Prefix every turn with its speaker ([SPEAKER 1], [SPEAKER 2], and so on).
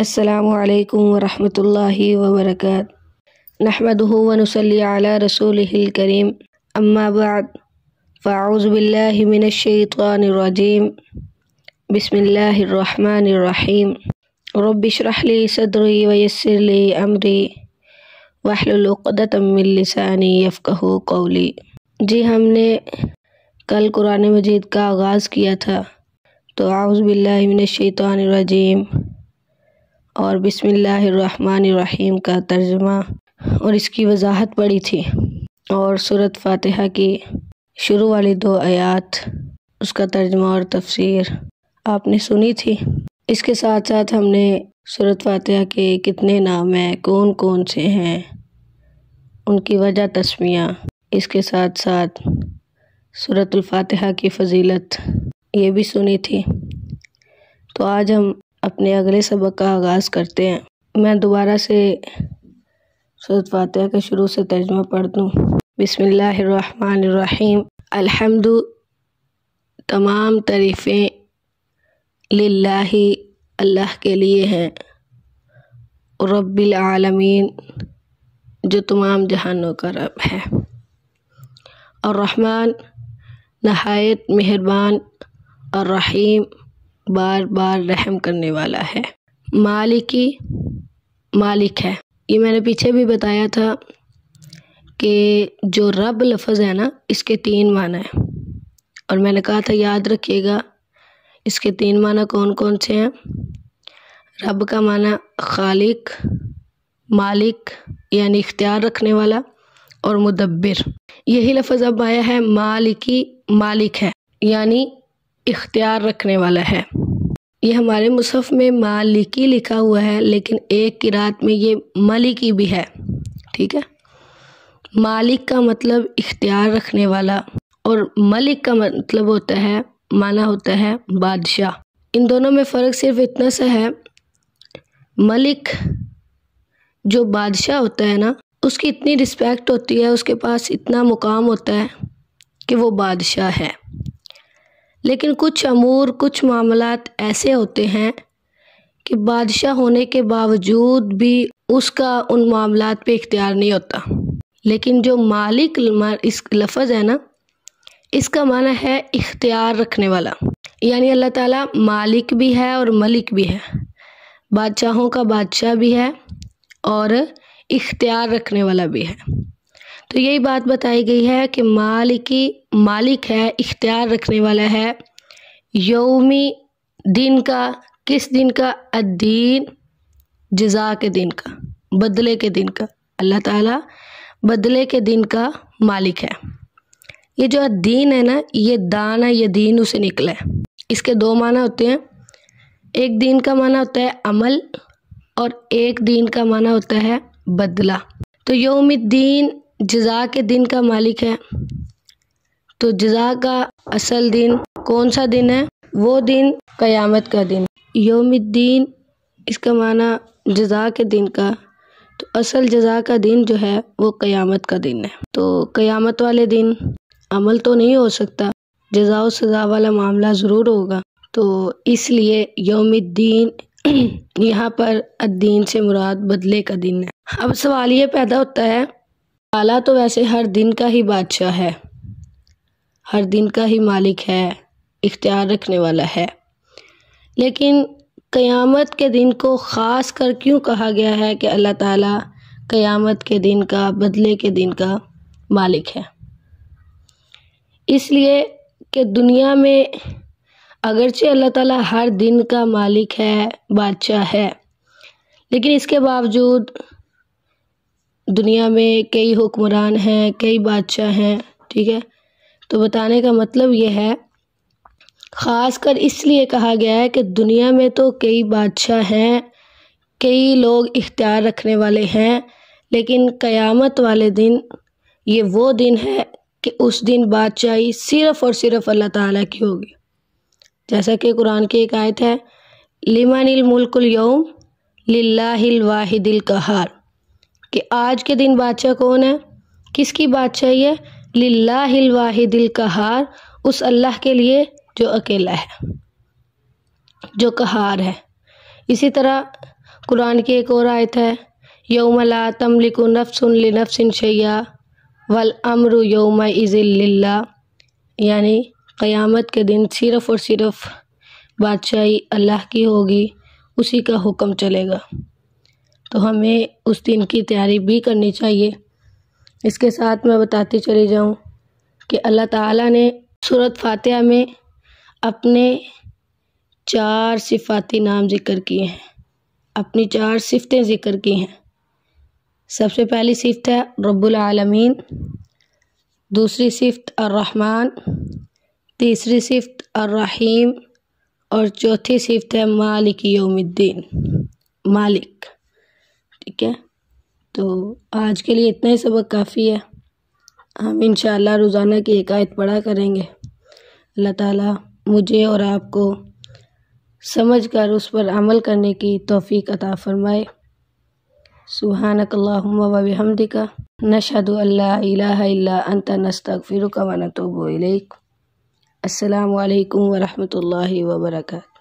[SPEAKER 1] السلام علیکم ورحمۃ اللہ وبرکاتہ نحمدہ ونصلی علی رسولہ الکریم اما بعد فاعوذ باللہ من الشیطان الرجیم بسم اللہ الرحمن الرحیم رب اشرح لی صدری ویسر لی امری واحلل عقدۃ من لسانی یفقہوا قولی۔ جی ہم نے کل قرآن مجید کا آغاز کیا تھا، تو اعوذ باللہ من الشیطان الرجیم اور بسم اللہ الرحمن الرحیم کا ترجمہ اور اس کی وضاحت پڑھی تھی، اور سورۃ فاتحہ کی شروع والی 2 آیات اس کا ترجمہ اور تفسیر آپ نے سنی تھی۔ اس کے ساتھ ساتھ ہم نے سورۃ فاتحہ کے کتنے نام ہیں، کون کون سے ہیں، ان کی وجہ تسمیہ، اس کے ساتھ ساتھ سورۃ الفاتحہ کی فضیلت یہ بھی سنی تھی۔ تو آج ہم اپنے اگلے سبق کا آغاز کرتے ہیں۔ میں دوبارہ سے سورۃ فاتحہ کے شروع سے ترجمہ پڑھ دوں۔ بسم اللہ الرحمن الرحیم۔ الحمد، تمام تعریفیں، للہ، اللہ کے لیے ہیں، رب العالمین، جو تمام جہانوں کا رب ہے، الرحمن، نہایت مہربان، الرحیم، بار بار رحم کرنے والا ہے، مالکی، مالک ہے۔ یہ میں نے پیچھے بھی بتایا تھا کہ جو رب لفظ ہے نا، اس کے 3 معنی ہیں، اور میں نے کہا تھا یاد رکھیے گا اس کے 3 معنی کون کون سے ہیں۔ رب کا معنی خالق، مالک یعنی اختیار رکھنے والا، اور مدبر۔ یہی لفظ اب آیا ہے مالکی، مالک ہے یعنی اختیار رکھنے والا ہے۔ یہ ہمارے مصحف میں مالکی لکھا ہوا ہے، لیکن ایک قرات میں یہ ملکی بھی ہے، ٹھیک ہے۔ مالک کا مطلب اختیار رکھنے والا، اور ملک کا مطلب ہوتا ہے، معنی ہوتا ہے بادشاہ۔ ان دونوں میں فرق صرف اتنا سا ہے، ملک جو بادشاہ ہوتا ہے نا، اس کی اتنی رسپیکٹ ہوتی ہے، اس کے پاس اتنا مقام ہوتا ہے کہ وہ بادشاہ ہے۔ لیکن کچھ امور، کچھ معاملات ایسے ہوتے ہیں کہ بادشاہ ہونے کے باوجود بھی اس کا ان معاملات پہ اختیار نہیں ہوتا۔ لیکن جو مالک اس لفظ ہے نا، اس کا معنی ہے اختیار رکھنے والا، یعنی اللہ تعالیٰ مالک بھی ہے اور ملک بھی ہے، بادشاہوں کا بادشاہ بھی ہے اور اختیار رکھنے والا بھی ہے۔ تو یہی بات بتائی گئی ہے کہ مالکی، مالک ہے، اختیار رکھنے والا ہے، یومی، دن کا، کس دن کا؟ الدین، جزا کے دن کا، بدلے کے دن کا۔ اللہ تعالیٰ بدلے کے دن کا مالک ہے۔ یہ جو الدین ہے نا، یہ دان ہے، یہ دین اسے نکلا ہے۔ اس کے 2 معنی ہوتے ہیں، ایک دین کا معنی ہوتا ہے عمل، اور ایک دین کا معنی ہوتا ہے بدلہ۔ تو یوم الدین جزا کے دن کا مالک ہے، تو جزا کا اصل دن کون سا دن ہے؟ وہ دن قیامت کا دن۔ یوم الدین اس کا معنی جزا کے دن کا، تو اصل جزا کا دن جو ہے وہ قیامت کا دن ہے۔ تو قیامت والے دن عمل تو نہیں ہو سکتا، جزا و سزا والا معاملہ ضرور ہوگا، تو اس لیے یوم الدین یہاں پر الدین سے مراد بدلے کا دن ہے۔ اب سوال یہ پیدا ہوتا ہے، اللہ تو ویسے ہر دن کا ہی بادشاہ ہے، ہر دن کا ہی مالک ہے، اختیار رکھنے والا ہے، لیکن قیامت کے دن کو خاص کر کیوں کہا گیا ہے کہ اللہ تعالیٰ قیامت کے دن کا، بدلے کے دن کا مالک ہے؟ اس لیے کہ دنیا میں اگرچہ اللہ تعالیٰ ہر دن کا مالک ہے، بادشاہ ہے، لیکن اس کے باوجود دنیا میں کئی حکمران ہیں، کئی بادشاہ ہیں، ٹھیک ہے۔ تو بتانے کا مطلب یہ ہے، خاص کر اس لیے کہا گیا ہے کہ دنیا میں تو کئی بادشاہ ہیں، کئی لوگ اختیار رکھنے والے ہیں، لیکن قیامت والے دن یہ وہ دن ہے کہ اس دن بادشاہی صرف اور صرف اللہ تعالیٰ کی ہوگی، جیسا کہ قرآن کی ایک آیت ہے، لمن الملک اليوم للہ الواحد القہار، کہ آج کے دن بادشاہ کون ہے؟ کس کی بادشاہی ہے؟ للہ الواحد القہار، اس اللہ کے لیے جو اکیلا ہے، جو قہار ہے۔ اسی طرح قرآن کی ایک اور آیت ہے یوم لا تملک نفس لنفس شیئا والامر یومئذ للہ، یعنی قیامت کے دن صرف اور صرف بادشاہی اللہ کی ہوگی، اسی کا حکم چلے گا۔ تو ہمیں اس دن کی تیاری بھی کرنی چاہیے۔ اس کے ساتھ میں بتاتی چلی جاؤں کہ اللہ تعالیٰ نے سورۃ فاتحہ میں اپنے 4 صفاتی نام ذکر کیے ہیں، اپنی 4 صفتیں ذکر کی ہیں۔ سب سے پہلی صفت ہے رب العالمین، دوسری صفت الرحمن، تیسری صفت الرحیم، اور چوتھی صفت ہے مالک یوم الدین، مالک۔ ٹھیک ہے، تو آج کے لیے اتنا ہی سبق کافی ہے۔ ہم انشاءاللہ روزانہ کی ایک آیت پڑھا کریں گے۔ اللہ تعالیٰ مجھے اور آپ کو سمجھ کر اس پر عمل کرنے کی توفیق عطا فرمائے۔ سبحانک اللہم و بحمدک، نشہد ان لا الہ الا انت، نستغفرک و نتوب الیک۔ السلام علیکم ورحمۃ اللہ وبرکاتہ۔